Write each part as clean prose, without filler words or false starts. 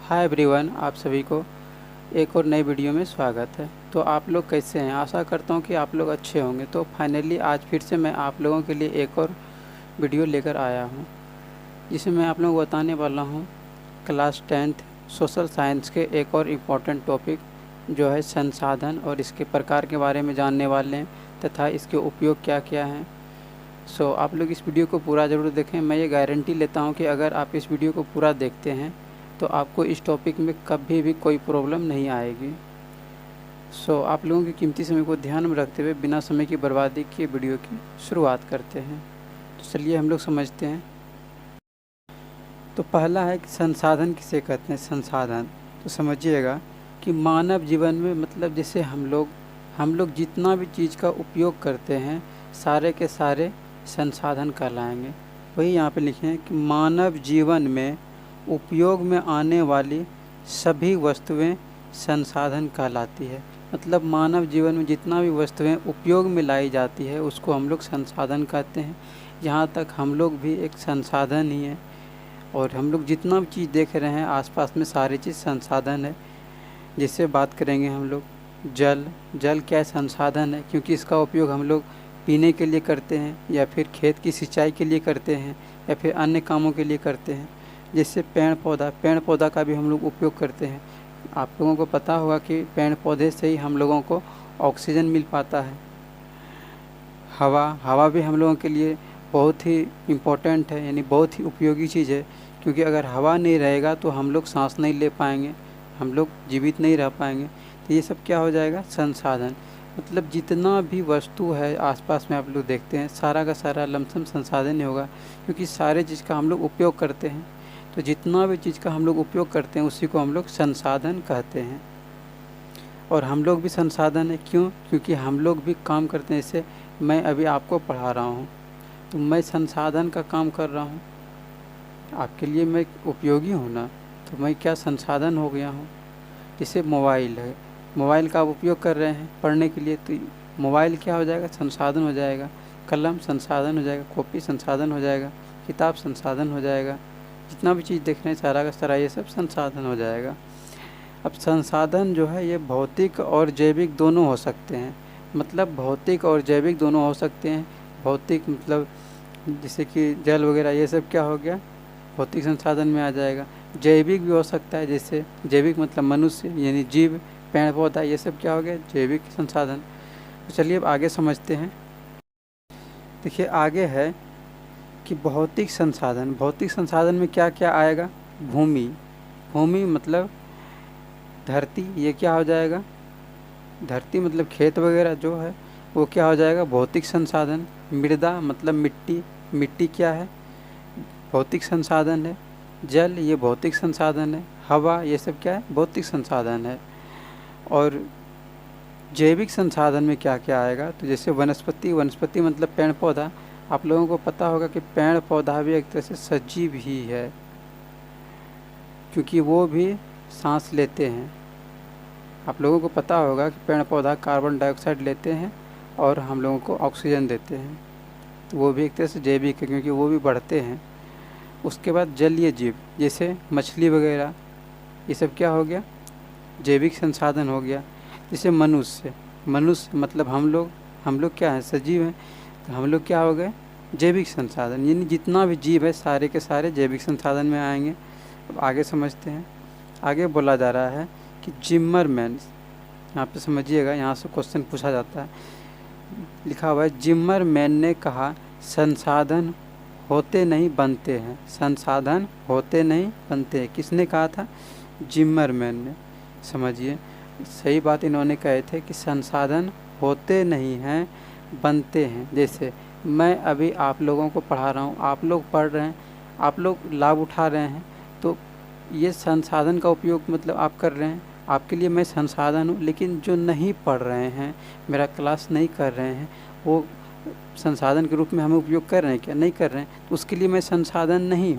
Hi everyone, आप सभी को एक और नई वीडियो में स्वागत है। तो आप लोग कैसे हैं? आशा करता हूं कि आप लोग अच्छे होंगे। तो फाइनली आज फिर से मैं आप लोगों के लिए एक और वीडियो लेकर आया हूं, जिसमें मैं आप लोगों को बताने वाला हूं क्लास 10th सोशल साइंस के एक और इम्पोर्टेंट टॉपिक जो है संसाधन, और इसके प्रकार के बारे में जानने वाले हैं तथा इसके उपयोग क्या क्या हैं। सो आप लोग इस वीडियो को पूरा ज़रूर देखें। मैं ये गारंटी लेता हूँ कि अगर आप इस वीडियो को पूरा देखते हैं तो आपको इस टॉपिक में कभी भी कोई प्रॉब्लम नहीं आएगी। सो आप लोगों की कीमती समय को ध्यान में रखते हुए बिना समय की बर्बादी किए वीडियो की शुरुआत करते हैं। तो चलिए हम लोग समझते हैं। तो पहला है कि संसाधन किसे कहते हैं। संसाधन तो समझिएगा कि मानव जीवन में मतलब जैसे हम लोग जितना भी चीज़ का उपयोग करते हैं सारे के सारे संसाधन कहलाएंगे। वही यहाँ पे लिखे हैं कि मानव जीवन में उपयोग में आने वाली सभी वस्तुएं संसाधन कहलाती है। मतलब मानव जीवन में जितना भी वस्तुएं उपयोग में लाई जाती है उसको हम लोग संसाधन कहते हैं। यहाँ तक हम लोग भी एक संसाधन ही है, और हम लोग जितना भी चीज़ देख रहे हैं आसपास में सारी चीज़ संसाधन है। जिससे बात करेंगे हम लोग जल क्या संसाधन है, क्योंकि इसका उपयोग हम लोग पीने के लिए करते हैं, या फिर खेत की सिंचाई के लिए करते हैं, या फिर अन्य कामों के लिए करते हैं। जैसे पेड़ पौधा का भी हम लोग उपयोग करते हैं। आप लोगों को पता होगा कि पेड़ पौधे से ही हम लोगों को ऑक्सीजन मिल पाता है। हवा भी हम लोगों के लिए बहुत ही इम्पोर्टेंट है, यानी बहुत ही उपयोगी चीज़ है, क्योंकि अगर हवा नहीं रहेगा तो हम लोग सांस नहीं ले पाएंगे, हम लोग जीवित नहीं रह पाएंगे। तो ये सब क्या हो जाएगा? संसाधन। मतलब जितना भी वस्तु है आसपास में आप लोग देखते हैं सारा का सारा लमसम संसाधन ही होगा, क्योंकि सारे चीज़ का हम लोग उपयोग करते हैं। तो जितना भी चीज़ का हम लोग उपयोग करते हैं उसी को हम लोग संसाधन कहते हैं। और हम लोग भी संसाधन है। क्यों? क्योंकि हम लोग भी काम करते हैं। जैसे मैं अभी आपको पढ़ा रहा हूँ तो मैं संसाधन का काम कर रहा हूँ, आपके लिए मैं उपयोगी हूँ ना, तो मैं क्या संसाधन हो गया हूँ। जैसे मोबाइल है, मोबाइल का आप उपयोग कर रहे हैं पढ़ने के लिए, तो मोबाइल क्या हो जाएगा? संसाधन हो जाएगा। कलम संसाधन हो जाएगा, कॉपी संसाधन हो जाएगा, किताब संसाधन हो जाएगा। जितना भी चीज़ देख रहे हैं सारा का सारा ये सब संसाधन हो जाएगा। अब संसाधन जो है ये भौतिक और जैविक दोनों हो सकते हैं। मतलब भौतिक और जैविक दोनों हो सकते हैं। भौतिक मतलब जैसे कि जल वगैरह ये सब क्या हो गया? भौतिक संसाधन में आ जाएगा। जैविक भी हो सकता है, जैसे जैविक मतलब मनुष्य यानी जीव, पेड़ पौधा, ये सब क्या हो गया? जैविक संसाधन। तो चलिए अब आगे समझते हैं। देखिए आगे है कि भौतिक संसाधन में क्या क्या आएगा? भूमि मतलब धरती, ये क्या हो जाएगा? धरती मतलब खेत वगैरह जो है वो क्या हो जाएगा? भौतिक संसाधन। मृदा मतलब मिट्टी क्या है? भौतिक संसाधन है। जल ये भौतिक संसाधन है। हवा ये सब क्या है? भौतिक संसाधन है। और जैविक संसाधन में क्या क्या आएगा? तो जैसे वनस्पति मतलब पेड़ पौधा। आप लोगों को पता होगा कि पेड़ पौधा भी एक तरह से सजीव ही है, क्योंकि वो भी सांस लेते हैं। आप लोगों को पता होगा कि पेड़ पौधा कार्बन डाइऑक्साइड लेते हैं और हम लोगों को ऑक्सीजन देते हैं, तो वो भी एक तरह से जैविक है, क्योंकि वो भी बढ़ते हैं। उसके बाद जलीय जीव जैसे मछली वगैरह, ये सब क्या हो गया? जैविक संसाधन हो गया। जैसे मनुष्य मतलब हम लोग क्या हैं? सजीव हैं, तो हम लोग क्या हो गए? जैविक संसाधन। यानी जितना भी जीव है सारे के सारे जैविक संसाधन में आएंगे। अब आगे समझते हैं। आगे बोला जा रहा है कि जिम्मरमैन, यहाँ पे समझिएगा, यहाँ से क्वेश्चन पूछा जाता है। लिखा हुआ है जिम्मरमैन ने कहा संसाधन होते नहीं बनते हैं। संसाधन होते नहीं बनते हैं। किसने कहा था? जिम्मरमैन ने। समझिए सही बात इन्होंने कहे थे कि संसाधन होते नहीं हैं, बनते हैं। जैसे मैं अभी आप लोगों को पढ़ा रहा हूँ, आप लोग पढ़ रहे हैं, आप लोग लाभ उठा रहे हैं, तो ये संसाधन का उपयोग मतलब आप कर रहे हैं, आपके लिए मैं संसाधन हूँ। लेकिन जो नहीं पढ़ रहे हैं, मेरा क्लास नहीं कर रहे हैं, वो संसाधन के रूप में हमें उपयोग कर रहे हैं क्या? नहीं कर रहे हैं, तो उसके लिए मैं संसाधन नहीं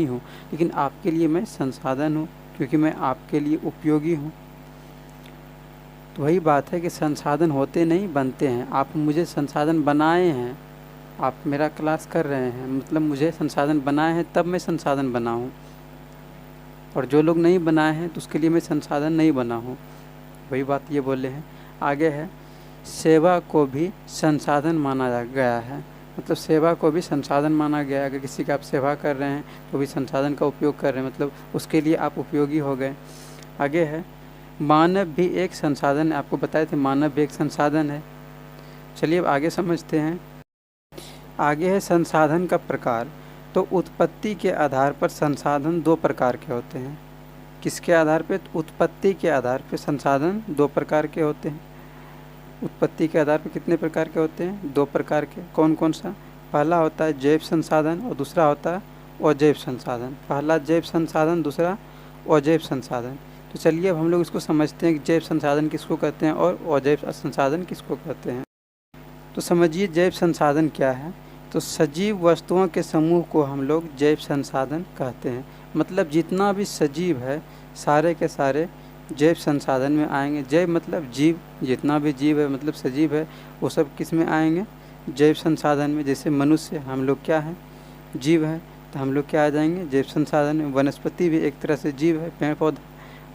हूँ। लेकिन आपके लिए मैं संसाधन हूँ, क्योंकि मैं आपके लिए उपयोगी हूँ। तो वही बात है कि संसाधन होते नहीं बनते हैं। आप मुझे संसाधन बनाए हैं, आप मेरा क्लास कर रहे हैं, मतलब मुझे संसाधन बनाए हैं तब मैं संसाधन बना हूँ। और जो लोग नहीं बनाए हैं तो उसके लिए मैं संसाधन नहीं बना हूँ। वही बात ये बोले हैं। आगे है, सेवा को भी संसाधन माना गया है। मतलब सेवा को भी संसाधन माना गया है। अगर किसी का आप सेवा कर रहे हैं तो भी संसाधन का उपयोग कर रहे हैं, मतलब उसके लिए आप उपयोगी हो गए। आगे है, मानव भी एक संसाधन है। आपको बताए थे मानव भी एक संसाधन है। चलिए अब आगे समझते हैं। आगे है संसाधन का प्रकार। तो उत्पत्ति के आधार पर संसाधन दो प्रकार के होते हैं। किसके आधार पे? तो उत्पत्ति के आधार पे संसाधन दो प्रकार के होते हैं। उत्पत्ति के आधार पर कितने प्रकार के होते हैं? दो प्रकार के। कौन कौन सा? पहला होता है जैव संसाधन और दूसरा होता है अजैव संसाधन। पहला जैव संसाधन, दूसरा अजैव संसाधन। तो चलिए अब हम लोग इसको समझते हैं कि जैव संसाधन किसको कहते हैं और अजैव संसाधन किसको कहते हैं। तो समझिए जैव संसाधन क्या है। तो सजीव वस्तुओं के समूह को हम लोग जैव संसाधन कहते हैं। मतलब जितना भी सजीव है सारे के सारे जैव संसाधन में आएंगे। जैव मतलब जीव, जितना भी जीव है मतलब सजीव है वो सब किस में आएंगे? जैव संसाधन में। जैसे मनुष्य, हम लोग क्या है? जीव है, तो हम लोग क्या आ जाएंगे? जैव संसाधन में। वनस्पति भी एक तरह से जीव है, पेड़ पौधा,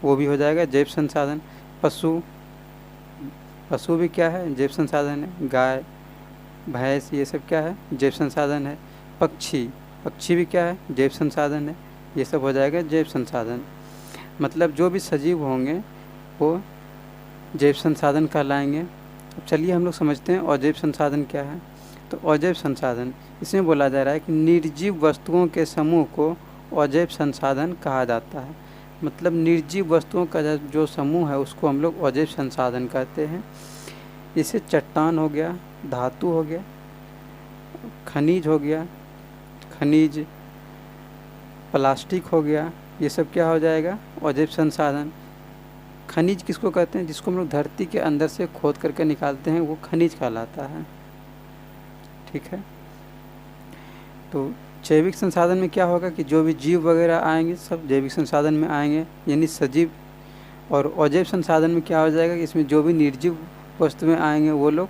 वो भी हो जाएगा जैव संसाधन। पशु भी क्या है? जैव संसाधन है। गाय, भैंस, ये सब क्या है? जैव संसाधन है। पक्षी भी क्या है? जैव संसाधन है। ये सब हो जाएगा जैव संसाधन। मतलब जो भी सजीव होंगे वो जैव संसाधन कहलाएंगे। अब चलिए हम लोग समझते हैं अजैव संसाधन क्या है। तो अजैव संसाधन, इसमें बोला जा रहा है कि निर्जीव वस्तुओं के समूह को अजैव संसाधन कहा जाता है। मतलब निर्जीव वस्तुओं का जो समूह है उसको हम लोग अजैव संसाधन कहते हैं। जैसे चट्टान हो गया, धातु हो गया, खनिज हो गया, प्लास्टिक हो गया, ये सब क्या हो जाएगा? अजैव संसाधन। खनिज किसको कहते हैं? जिसको हम लोग धरती के अंदर से खोद करके निकालते हैं वो खनिज कहलाता है। ठीक है। तो जैविक संसाधन में क्या होगा कि जो भी जीव वगैरह आएंगे सब जैविक संसाधन में आएंगे, यानी सजीव। और अजैव संसाधन में क्या हो जाएगा कि इसमें जो भी निर्जीव वस्तुएं आएंगे वो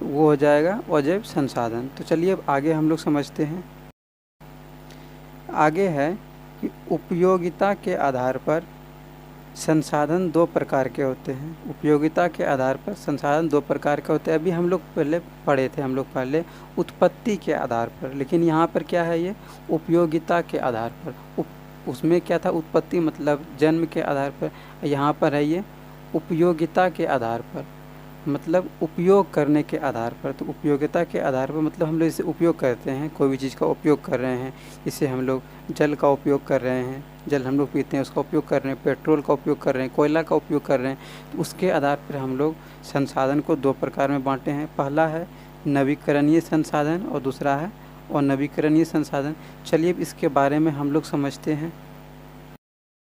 हो जाएगा अजैव संसाधन। तो चलिए अब आगे हम लोग समझते हैं। आगे है कि उपयोगिता के आधार पर संसाधन दो प्रकार के होते हैं। उपयोगिता के आधार पर संसाधन दो प्रकार के होते हैं। अभी हम लोग पहले पढ़े थे उत्पत्ति के आधार पर, लेकिन यहाँ पर क्या है? ये उपयोगिता के आधार पर। उसमें क्या था? उत्पत्ति मतलब जन्म के आधार पर। यहाँ पर है ये उपयोगिता के आधार पर, मतलब उपयोग करने के आधार पर। तो उपयोगिता के आधार पर मतलब हम लोग इसे उपयोग करते हैं, कोई भी चीज़ का उपयोग कर रहे हैं। इसे हम लोग जल का उपयोग कर रहे हैं, जल हम लोग पीते हैं उसका उपयोग कर रहे हैं, पेट्रोल का उपयोग कर रहे हैं, कोयला का उपयोग कर रहे हैं। तो उसके आधार पर हम लोग संसाधन को दो प्रकार में बांटे हैं। पहला है नवीकरणीय संसाधन और दूसरा है अनवीकरणीय संसाधन। चलिए अब इसके बारे में हम लोग समझते हैं।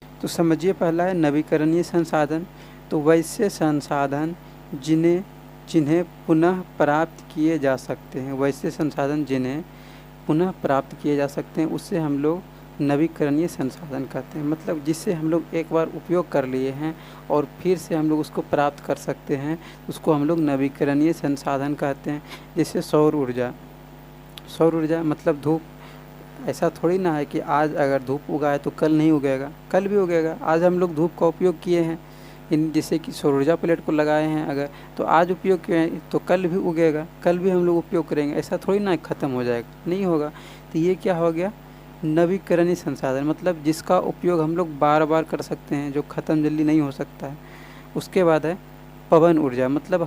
तो समझिए, पहला है नवीकरणीय संसाधन। तो वैसे संसाधन जिन्हें पुनः प्राप्त किए जा सकते हैं, वैसे संसाधन जिन्हें पुनः प्राप्त किए जा सकते हैं उससे हम लोग नवीकरणीय संसाधन कहते हैं। मतलब जिससे हम लोग एक बार उपयोग कर लिए हैं और फिर से हम लोग उसको प्राप्त कर सकते हैं, उसको हम लोग नवीकरणीय संसाधन कहते हैं। जैसे सौर ऊर्जा मतलब धूप। ऐसा थोड़ी ना है कि आज अगर धूप उगाए तो कल नहीं उगेगा, कल भी उगेगा। आज हम लोग धूप का उपयोग किए हैं, जैसे कि सौर ऊर्जा प्लेट को लगाए हैं अगर, तो आज उपयोग किए हैं तो कल भी उगेगा, कल भी हम लोग उपयोग करेंगे। ऐसा थोड़ी ना ख़त्म हो जाएगा, नहीं होगा। तो ये क्या हो गया? नवीकरणीय संसाधन। मतलब जिसका उपयोग हम लोग बार बार कर सकते हैं, जो ख़त्म जल्दी नहीं हो सकता है। उसके बाद है पवन ऊर्जा, मतलब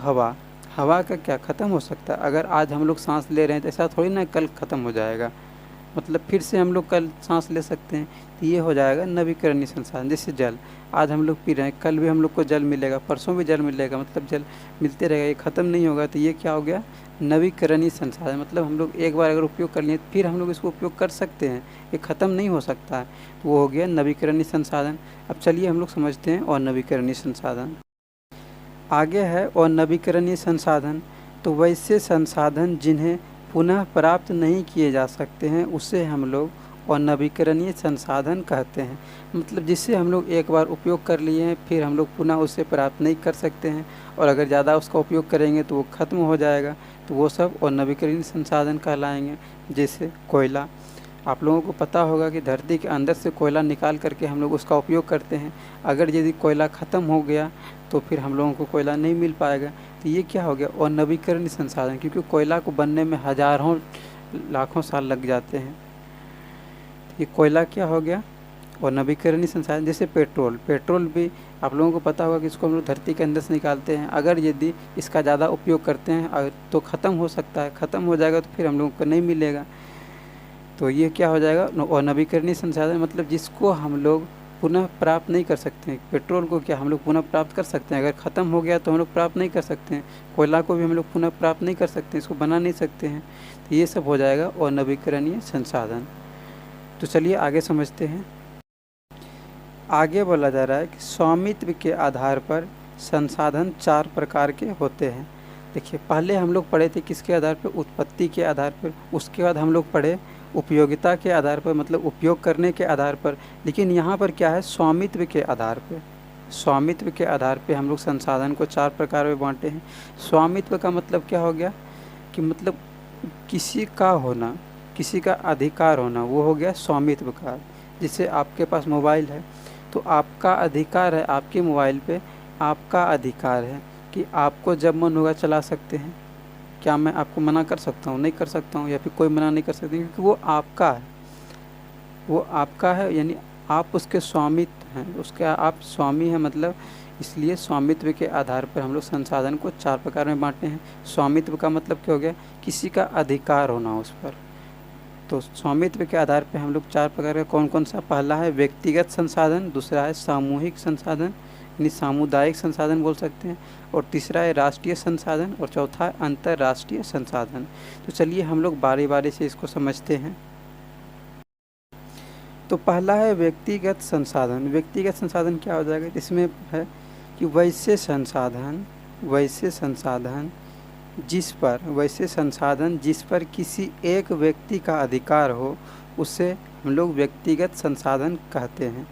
हवा का क्या ख़त्म हो सकता है? अगर आज हम लोग सांस ले रहे हैं तो ऐसा थोड़ी ना कल ख़त्म हो जाएगा, मतलब फिर से हम लोग कल सांस ले सकते हैं। तो ये हो जाएगा नवीकरणीय संसाधन। जैसे जल, आज हम लोग पी रहे हैं, कल भी हम लोग को जल मिलेगा, परसों भी जल मिलेगा, मतलब जल मिलते रहेगा, ये ख़त्म नहीं होगा। तो ये क्या हो गया? नवीकरणीय संसाधन। मतलब हम लोग एक बार अगर उपयोग कर लिए फिर हम लोग इसको उपयोग कर सकते हैं, ये ख़त्म नहीं हो सकता है। तो वो हो गया नवीकरणीय संसाधन। अब चलिए हम लोग समझते हैं अनवीकरणीय संसाधन। आगे है अनवीकरणीय संसाधन। तो वैसे संसाधन जिन्हें पुनः प्राप्त नहीं किए जा सकते हैं उसे हम लोग अनवीकरणीय संसाधन कहते हैं। मतलब जिससे हम लोग एक बार उपयोग कर लिए हैं फिर हम लोग पुनः उसे प्राप्त नहीं कर सकते हैं, और अगर ज़्यादा उसका उपयोग करेंगे तो वो ख़त्म हो जाएगा। तो वो सब अनवीकरणीय संसाधन कहलाएंगे। जैसे कोयला, आप लोगों को पता होगा कि धरती के अंदर से कोयला निकाल करके हम लोग उसका उपयोग करते हैं। अगर यदि कोयला ख़त्म हो गया तो फिर हम लोगों को कोयला नहीं मिल पाएगा। तो ये क्या हो गया, अनवीकरणीय संसाधन, क्योंकि कोयला को बनने में हज़ारों लाखों साल लग जाते हैं। ये कोयला क्या हो गया, और नवीकरणीय संसाधन। जैसे पेट्रोल, पेट्रोल भी आप लोगों को पता होगा कि इसको हम लोग धरती के अंदर से निकालते हैं। अगर यदि इसका ज़्यादा उपयोग करते हैं तो ख़त्म हो सकता है, ख़त्म हो जाएगा तो फिर हम लोगों को नहीं मिलेगा। तो ये क्या हो जाएगा, और नवीकरणीय संसाधन मतलब जिसको हम लोग पुनः प्राप्त नहीं कर सकते हैं। पेट्रोल को क्या हम लोग पुनः प्राप्त कर सकते हैं, अगर ख़त्म हो गया तो हम लोग प्राप्त नहीं कर सकते हैं। कोयला को भी हम लोग पुनः प्राप्त नहीं कर सकते, इसको बना नहीं सकते हैं। तो ये सब हो जाएगा और नवीकरणीय संसाधन। तो चलिए आगे समझते हैं। आगे बोला जा रहा है कि स्वामित्व के आधार पर संसाधन 4 प्रकार के होते हैं। देखिए, पहले हम लोग पढ़े थे किसके आधार पर, उत्पत्ति के आधार पर। उसके बाद हम लोग पढ़े उपयोगिता के आधार पर, मतलब उपयोग करने के आधार पर। लेकिन यहाँ पर क्या है, स्वामित्व के आधार पर। स्वामित्व के आधार पर हम लोग संसाधन को 4 प्रकार में बांटे हैं। स्वामित्व का मतलब क्या हो गया कि मतलब किसी का होना, किसी का अधिकार होना, वो हो गया स्वामित्व का। जैसे आपके पास मोबाइल है तो आपका अधिकार है, आपके मोबाइल पे आपका अधिकार है कि आपको जब मन होगा चला सकते हैं। क्या मैं आपको मना कर सकता हूँ? नहीं कर सकता हूँ, या फिर कोई मना नहीं कर सकते, क्योंकि वो आपका है, वो आपका है, यानी आप उसके स्वामित्व हैं, उसके आप स्वामी हैं। मतलब इसलिए स्वामित्व के आधार पर हम लोग संसाधन को 4 प्रकार में बांटे हैं। स्वामित्व का मतलब क्या हो गया, किसी का अधिकार होना उस पर। तो स्वामित्व के आधार पर हम लोग 4 प्रकार का कौन कौन सा, पहला है व्यक्तिगत संसाधन, दूसरा है सामूहिक संसाधन यानी सामुदायिक संसाधन बोल सकते हैं, और तीसरा है राष्ट्रीय संसाधन, और चौथा है अंतर्राष्ट्रीय संसाधन। तो चलिए हम लोग बारी बारी से इसको समझते हैं। तो पहला है व्यक्तिगत संसाधन। व्यक्तिगत संसाधन क्या हो जाएगा, इसमें है कि वैसे संसाधन जिस पर किसी एक व्यक्ति का अधिकार हो, उसे हम लोग व्यक्तिगत संसाधन कहते हैं।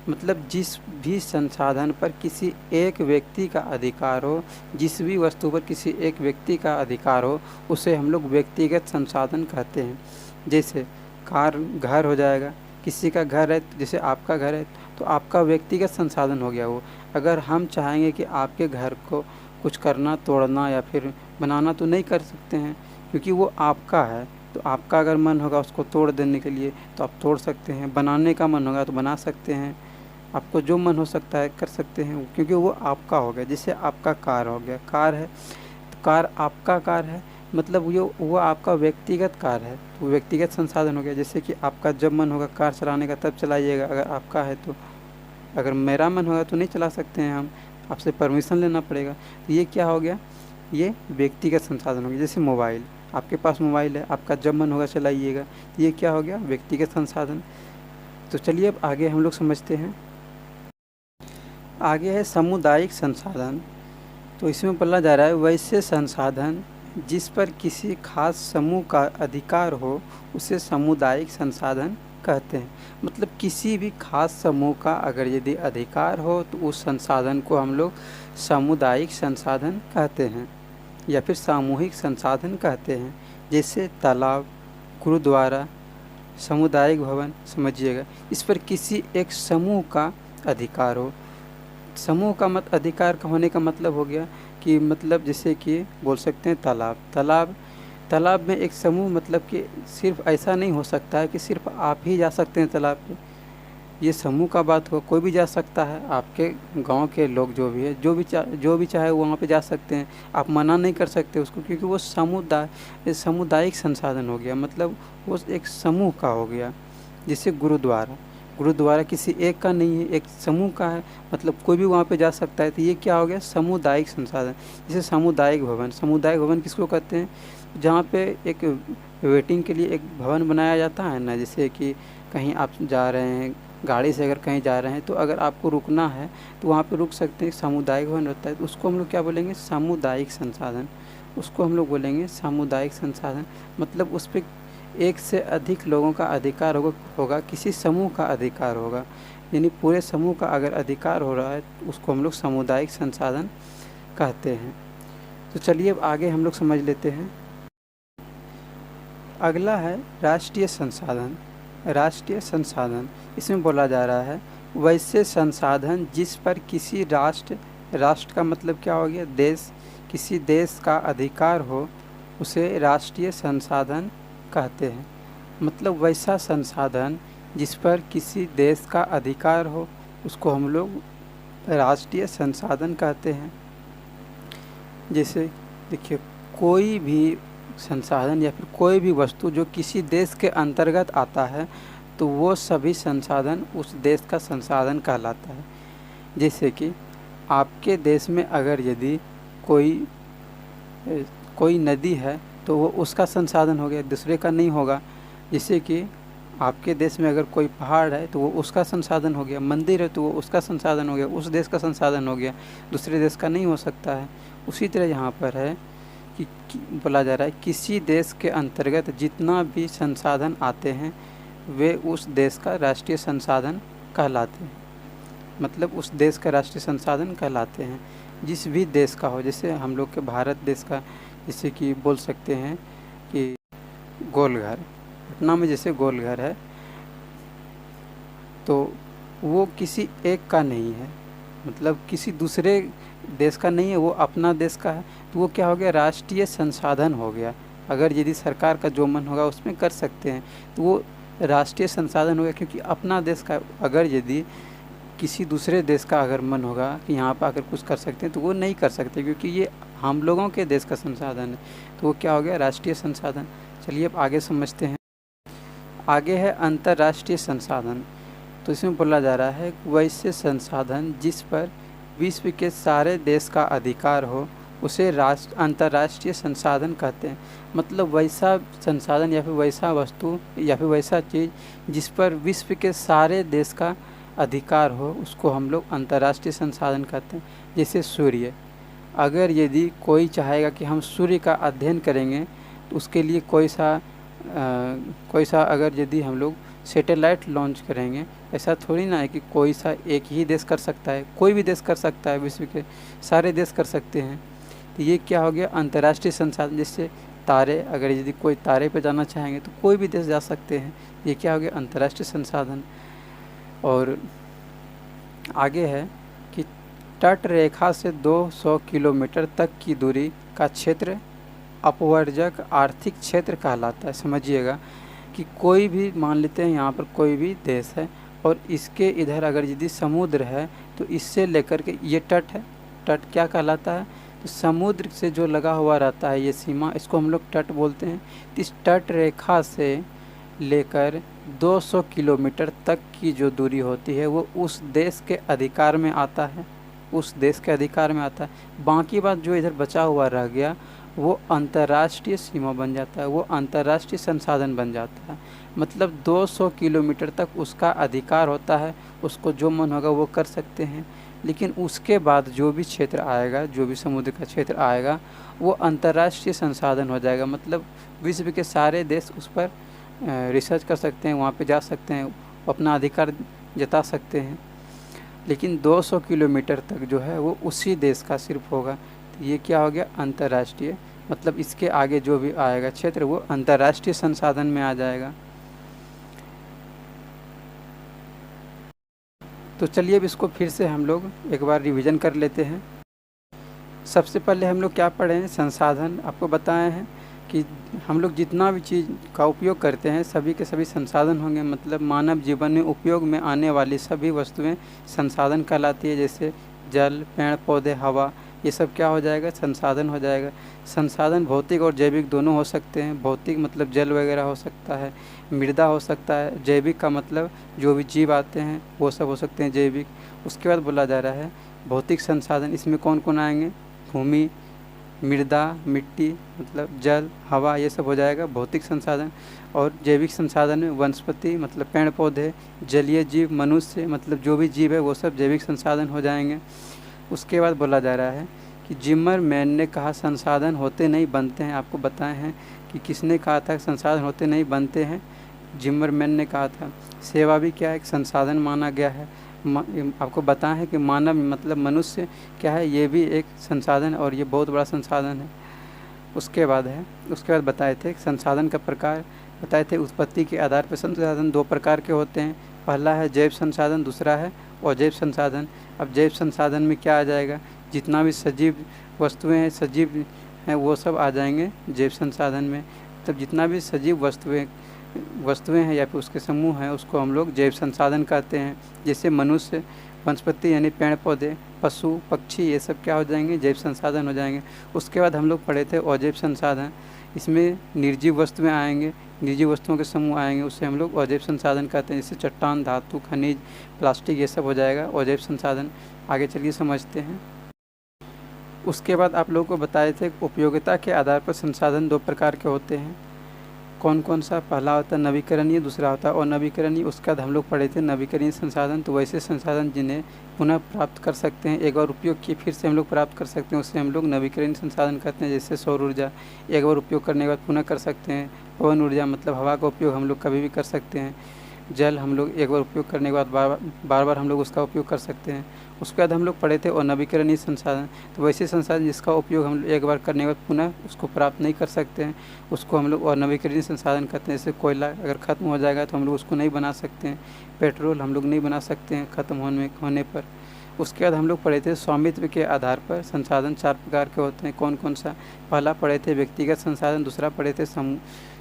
मतलब जिस भी संसाधन पर किसी एक व्यक्ति का अधिकार हो, जिस भी वस्तु पर किसी एक व्यक्ति का अधिकार हो, उसे हम लोग व्यक्तिगत संसाधन कहते हैं। जैसे घर हो जाएगा, किसी का घर है, जैसे आपका घर है तो आपका व्यक्तिगत संसाधन हो गया वो। अगर हम चाहेंगे कि आपके घर को कुछ करना, तोड़ना या फिर बनाना, तो नहीं कर सकते हैं, क्योंकि वो आपका है। तो आपका अगर मन होगा उसको तोड़ देने के लिए तो आप तोड़ सकते हैं, बनाने का मन होगा तो बना सकते हैं, आपको जो मन हो सकता है कर सकते हैं, क्योंकि वो आपका हो गया। जैसे आपका कार हो गया, कार है तो कार आपका कार है, मतलब वो आपका व्यक्तिगत कार है, वो व्यक्तिगत संसाधन हो गया। जैसे कि आपका जब मन होगा कार चलाने का तब चलाइएगा, अगर आपका है तो। अगर मेरा मन होगा तो नहीं चला सकते हैं हम, आपसे परमिशन लेना पड़ेगा। तो ये क्या हो गया, ये व्यक्तिगत संसाधन हो गया। जैसे मोबाइल, आपके पास मोबाइल है, आपका जब मन होगा चलाइएगा, तो ये क्या हो गया, व्यक्तिगत संसाधन। तो चलिए अब आगे हम लोग समझते हैं। आगे है सामुदायिक संसाधन। तो इसमें बोला जा रहा है वैसे संसाधन जिस पर किसी खास समूह का अधिकार हो, उसे सामुदायिक संसाधन कहते हैं। मतलब किसी भी खास समूह का अगर यदि अधिकार हो तो उस संसाधन को हम लोग सामुदायिक संसाधन कहते हैं या फिर सामूहिक संसाधन कहते हैं। जैसे तालाब, गुरुद्वारा, सामुदायिक भवन, समझिएगा, इस पर किसी एक समूह का अधिकार हो। समूह का अधिकार का होने का मतलब हो गया कि मतलब जैसे कि बोल सकते हैं तालाब में एक समूह, मतलब कि सिर्फ ऐसा नहीं हो सकता है कि सिर्फ आप ही जा सकते हैं तालाब पे। ये समूह का बात हो, कोई भी जा सकता है, आपके गांव के लोग जो भी है, जो भी चाहे वो वहाँ पे जा सकते हैं। आप मना नहीं कर सकते उसको, क्योंकि वो सामुदायिक संसाधन हो गया, मतलब वो एक समूह का हो गया। जैसे गुरुद्वारा किसी एक का नहीं है, एक समूह का है, मतलब कोई भी वहाँ पे जा सकता है। तो ये क्या हो गया, सामुदायिक संसाधन। जैसे सामुदायिक भवन किसको कहते हैं, जहाँ पे एक वेटिंग के लिए एक भवन बनाया जाता है ना। जैसे कि कहीं आप जा रहे हैं गाड़ी से, अगर कहीं जा रहे हैं तो अगर आपको रुकना है तो वहाँ पे रुक सकते हैं। सामुदायिक भवन होता है, तो उसको हम लोग क्या बोलेंगे, सामुदायिक संसाधन। उसको हम लोग बोलेंगे सामुदायिक संसाधन। मतलब उस पर एक से अधिक लोगों का अधिकार होगा, किसी समूह का अधिकार होगा, यानी पूरे समूह का अगर अधिकार हो रहा है तो उसको हम लोग सामुदायिक संसाधन कहते हैं। तो चलिए अब आगे हम लोग समझ लेते हैं। अगला है राष्ट्रीय संसाधन। राष्ट्रीय संसाधन, इसमें बोला जा रहा है वैसे संसाधन जिस पर किसी राष्ट्र का मतलब क्या हो गया, देश, किसी देश का अधिकार हो उसे राष्ट्रीय संसाधन कहते हैं। मतलब वैसा संसाधन जिस पर किसी देश का अधिकार हो उसको हम लोग राष्ट्रीय संसाधन कहते हैं। जैसे देखिए, कोई भी संसाधन या फिर कोई भी वस्तु जो किसी देश के अंतर्गत आता है तो वो सभी संसाधन उस देश का संसाधन कहलाता है। जैसे कि आपके देश में अगर यदि कोई नदी है तो वो उसका संसाधन हो गया, दूसरे का नहीं होगा। जैसे कि आपके देश में अगर कोई पहाड़ है तो वो उसका संसाधन हो गया, मंदिर है तो वो उसका संसाधन हो गया, उस देश का संसाधन हो गया, दूसरे देश का नहीं हो सकता है। उसी तरह यहाँ पर है कि बोला जा रहा है किसी देश के अंतर्गत जितना भी संसाधन आते हैं वे उस देश का राष्ट्रीय संसाधन कहलाते हैं। मतलब उस देश का राष्ट्रीय संसाधन कहलाते हैं, जिस भी देश का हो। जैसे हम लोग के भारत देश का, जैसे कि बोल सकते हैं कि गोलघर, पटना में जैसे गोलघर है तो वो किसी एक का नहीं है, मतलब किसी दूसरे देश का नहीं है, वो अपना देश का है। तो वो क्या हो गया, राष्ट्रीय संसाधन हो गया। अगर यदि सरकार का जो मन होगा उसमें कर सकते हैं तो वो राष्ट्रीय संसाधन हो गया, क्योंकि अपना देश का। अगर यदि किसी दूसरे देश का अगर मन होगा कि यहाँ पर आकर कुछ कर सकते हैं तो वो नहीं कर सकते, क्योंकि ये हम लोगों के देश का संसाधन है। तो वो क्या हो गया, राष्ट्रीय संसाधन। चलिए अब आगे समझते हैं। आगे है अंतर्राष्ट्रीय संसाधन। तो इसमें बोला जा रहा है वैसे संसाधन जिस पर विश्व के सारे देश का अधिकार हो उसे अंतर्राष्ट्रीय संसाधन कहते हैं। मतलब वैसा संसाधन या फिर वैसा वस्तु या फिर वैसा चीज़ जिस पर विश्व के सारे देश का अधिकार हो उसको हम लोग अंतर्राष्ट्रीय संसाधन कहते हैं। जैसे सूर्य, अगर यदि कोई चाहेगा कि हम सूर्य का अध्ययन करेंगे तो उसके लिए कोई सा अगर यदि हम लोग सैटेलाइट लॉन्च करेंगे, ऐसा थोड़ी ना है कि कोई सा एक ही देश कर सकता है, कोई भी देश कर सकता है, विश्व के सारे देश कर सकते हैं। तो ये क्या हो गया, अंतर्राष्ट्रीय संसाधन। जैसे तारे, अगर यदि कोई तारे पे जाना चाहेंगे तो कोई भी देश जा सकते हैं, ये क्या हो गया, अंतर्राष्ट्रीय संसाधन। और आगे है कि तट रेखा से 200 किलोमीटर तक की दूरी का क्षेत्र अपवर्जक आर्थिक क्षेत्र कहलाता है। समझिएगा कि कोई भी, मान लेते हैं यहाँ पर कोई भी देश है और इसके इधर अगर यदि समुद्र है तो इससे लेकर के ये तट है, तट क्या कहलाता है, तो समुद्र से जो लगा हुआ रहता है ये सीमा, इसको हम लोग तट बोलते हैं। तो इस तट रेखा से लेकर 200 किलोमीटर तक की जो दूरी होती है वो उस देश के अधिकार में आता है, उस देश के अधिकार में आता है। बाकी बात जो इधर बचा हुआ रह गया वो अंतर्राष्ट्रीय सीमा बन जाता है, वो अंतर्राष्ट्रीय संसाधन बन जाता है। मतलब 200 किलोमीटर तक उसका अधिकार होता है, उसको जो मन होगा वो कर सकते हैं। लेकिन उसके बाद जो भी क्षेत्र आएगा, जो भी समुद्र का क्षेत्र आएगा वो अंतर्राष्ट्रीय संसाधन हो जाएगा। मतलब विश्व के सारे देश उस पर रिसर्च कर सकते हैं, वहाँ पे जा सकते हैं, अपना अधिकार जता सकते हैं। लेकिन 200 किलोमीटर तक जो है वो उसी देश का सिर्फ होगा। तो ये क्या हो गया, अंतर्राष्ट्रीय। मतलब इसके आगे जो भी आएगा क्षेत्र वो अंतर्राष्ट्रीय संसाधन में आ जाएगा। तो चलिए अब इसको फिर से हम लोग एक बार रिवीजन कर लेते हैं। सबसे पहले हम लोग क्या पढ़े हैं, संसाधन। आपको बताए हैं कि हम लोग जितना भी चीज़ का उपयोग करते हैं सभी के सभी संसाधन होंगे। मतलब मानव जीवन में उपयोग में आने वाली सभी वस्तुएं संसाधन कहलाती है। जैसे जल, पेड़ पौधे, हवा, ये सब क्या हो जाएगा, संसाधन हो जाएगा। संसाधन भौतिक और जैविक दोनों हो सकते हैं। भौतिक मतलब जल वगैरह हो सकता है, मृदा हो सकता है। जैविक का मतलब जो भी जीव आते हैं वो सब हो सकते हैं जैविक। उसके बाद बोला जा रहा है भौतिक संसाधन, इसमें कौन कौन आएंगे, भूमि, मृदा, मिट्टी, मतलब जल, हवा, ये सब हो जाएगा भौतिक संसाधन। और जैविक संसाधन में वनस्पति मतलब पेड़ पौधे, जलीय जीव, मनुष्य मतलब जो भी जीव है वो सब जैविक संसाधन हो जाएंगे। उसके बाद बोला जा रहा है कि जिमरमैन ने कहा संसाधन होते नहीं बनते हैं। आपको बताए हैं कि किसने कहा था संसाधन होते नहीं बनते हैं, जिमरमैन ने कहा था। सेवा भी क्या है, एक संसाधन माना गया है। आपको बताया है कि मानव मतलब मनुष्य क्या है, ये भी एक संसाधन और ये बहुत बड़ा संसाधन है। उसके बाद बताए थे संसाधन का प्रकार, बताए थे उत्पत्ति के आधार पर संसाधन 2 प्रकार के होते हैं। पहला है जैव संसाधन, दूसरा है अजैव संसाधन। अब जैव संसाधन में क्या आ जाएगा, जितना भी सजीव वस्तुएं हैं, सजीव हैं, वो सब आ जाएंगे जैव संसाधन में। तब जितना भी सजीव वस्तुएं हैं या फिर उसके समूह हैं, उसको हम लोग जैव संसाधन कहते हैं। जैसे मनुष्य, वनस्पति यानी पेड़ पौधे, पशु पक्षी, ये सब क्या हो जाएंगे, जैव संसाधन हो जाएंगे। उसके बाद हम लोग पढ़े थे अजैव संसाधन। इसमें निर्जीव वस्तुएं आएंगे, निर्जीव वस्तुओं के समूह आएंगे, उससे हम लोग अजैव संसाधन कहते हैं। जैसे चट्टान, धातु, खनिज, प्लास्टिक, ये सब हो जाएगा अजैव संसाधन। आगे चलिए समझते हैं। उसके बाद आप लोगों को बताए थे उपयोगिता के आधार पर संसाधन 2 प्रकार के होते हैं। कौन कौन सा, पहला होता है नवीकरणीय, दूसरा होता है अनवीकरणीय। उसके बाद हम लोग पढ़े थे नवीकरणीय संसाधन, तो वैसे संसाधन जिन्हें पुनः प्राप्त कर सकते हैं, एक बार उपयोग किए फिर से हम लोग प्राप्त कर सकते हैं, उससे हम लोग नवीकरणीय संसाधन कहते हैं। जैसे सौर ऊर्जा, एक बार उपयोग करने के बाद पुनः कर सकते हैं। पवन ऊर्जा मतलब हवा का उपयोग हम लोग कभी भी कर सकते हैं। जल हम लोग एक बार उपयोग करने के बाद बार बार हम लोग उसका उपयोग कर सकते हैं। उसके बाद हम लोग पढ़े थे अनवीकरणीय संसाधन, तो वैसे संसाधन जिसका उपयोग हम एक बार करने के बाद पुनः उसको प्राप्त नहीं कर सकते हैं, उसको हम लोग अनवीकरणीय संसाधन कहते हैं। जैसे कोयला अगर ख़त्म हो जाएगा तो हम लोग उसको नहीं बना सकते हैं, पेट्रोल हम लोग नहीं बना सकते हैं ख़त्म होने पर। उसके बाद हम लोग पढ़े थे स्वामित्व के आधार पर संसाधन 4 प्रकार के होते हैं। कौन कौन सा, पहला पढ़े थे व्यक्तिगत संसाधन, दूसरा पढ़े थे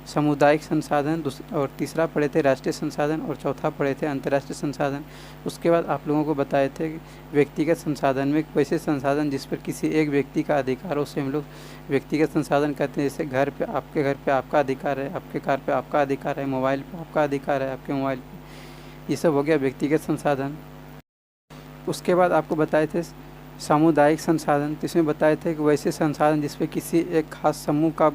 सामुदायिक संसाधन, और तीसरा पढ़े थे राष्ट्रीय संसाधन, और चौथा पढ़े थे अंतर्राष्ट्रीय संसाधन। उसके बाद आप लोगों को बताए थे व्यक्तिगत संसाधन में वैसे संसाधन जिस पर किसी एक व्यक्ति का अधिकार हो, उसे हम लोग व्यक्तिगत संसाधन कहते हैं। जैसे आपके घर पे आपका अधिकार है, आपके कार पे आपका अधिकार है, मोबाइल पे आपका अधिकार है, आपके मोबाइल पे, ये सब हो गया व्यक्तिगत संसाधन। उसके बाद आपको बताए थे सामुदायिक संसाधन, तो इसमें बताए थे कि वैसे संसाधन जिस पे किसी एक खास समूह का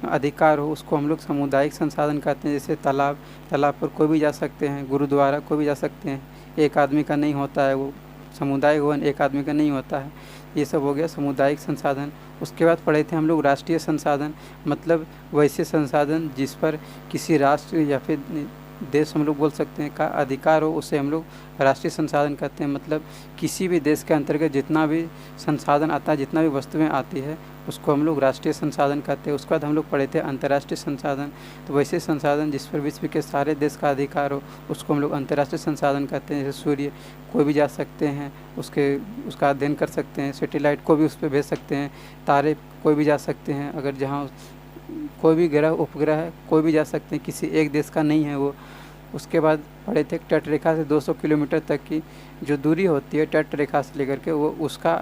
अधिकार हो, उसको हम लोग सामुदायिक संसाधन कहते हैं। जैसे तालाब पर कोई भी जा सकते हैं, गुरुद्वारा कोई भी जा सकते हैं, एक आदमी का नहीं होता है वो, सामुदायिक भवन एक आदमी का नहीं होता है। ये सब हो गया सामुदायिक संसाधन। उसके बाद पढ़े थे हम लोग राष्ट्रीय संसाधन, मतलब वैसे संसाधन जिस पर किसी राष्ट्र या फिर देश हम लोग बोल सकते हैं का अधिकार हो, उसे हम लोग राष्ट्रीय संसाधन कहते हैं। मतलब किसी भी देश के अंतर्गत जितना भी संसाधन आता है, जितना भी वस्तुएं आती है, उसको हम लोग राष्ट्रीय संसाधन कहते हैं। उसके बाद हम लोग पढ़े थे अंतर्राष्ट्रीय संसाधन, तो वैसे संसाधन जिस पर विश्व के सारे देश का अधिकार हो, उसको हम लोग अंतर्राष्ट्रीय संसाधन कहते हैं। जैसे सूर्य कोई भी जा सकते हैं, उसका अध्ययन कर सकते हैं, सैटेलाइट को भी उस पर भेज सकते हैं, तारे कोई भी जा सकते हैं, अगर जहाँ कोई भी ग्रह उपग्रह है कोई भी जा सकते हैं, किसी एक देश का नहीं है वो। उसके बाद पढ़े थे तटरेखा से 200 किलोमीटर तक की जो दूरी होती है तटरेखा से लेकर के, वो उसका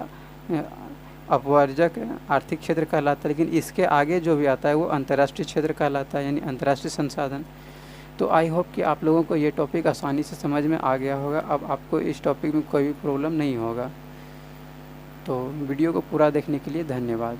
अपवर्जक आर्थिक क्षेत्र कहलाता है। लेकिन इसके आगे जो भी आता है वो अंतर्राष्ट्रीय क्षेत्र कहलाता है, यानी अंतर्राष्ट्रीय संसाधन। तो आई होप कि आप लोगों को ये टॉपिक आसानी से समझ में आ गया होगा। अब आपको इस टॉपिक में कोई भी प्रॉब्लम नहीं होगा। तो वीडियो को पूरा देखने के लिए धन्यवाद।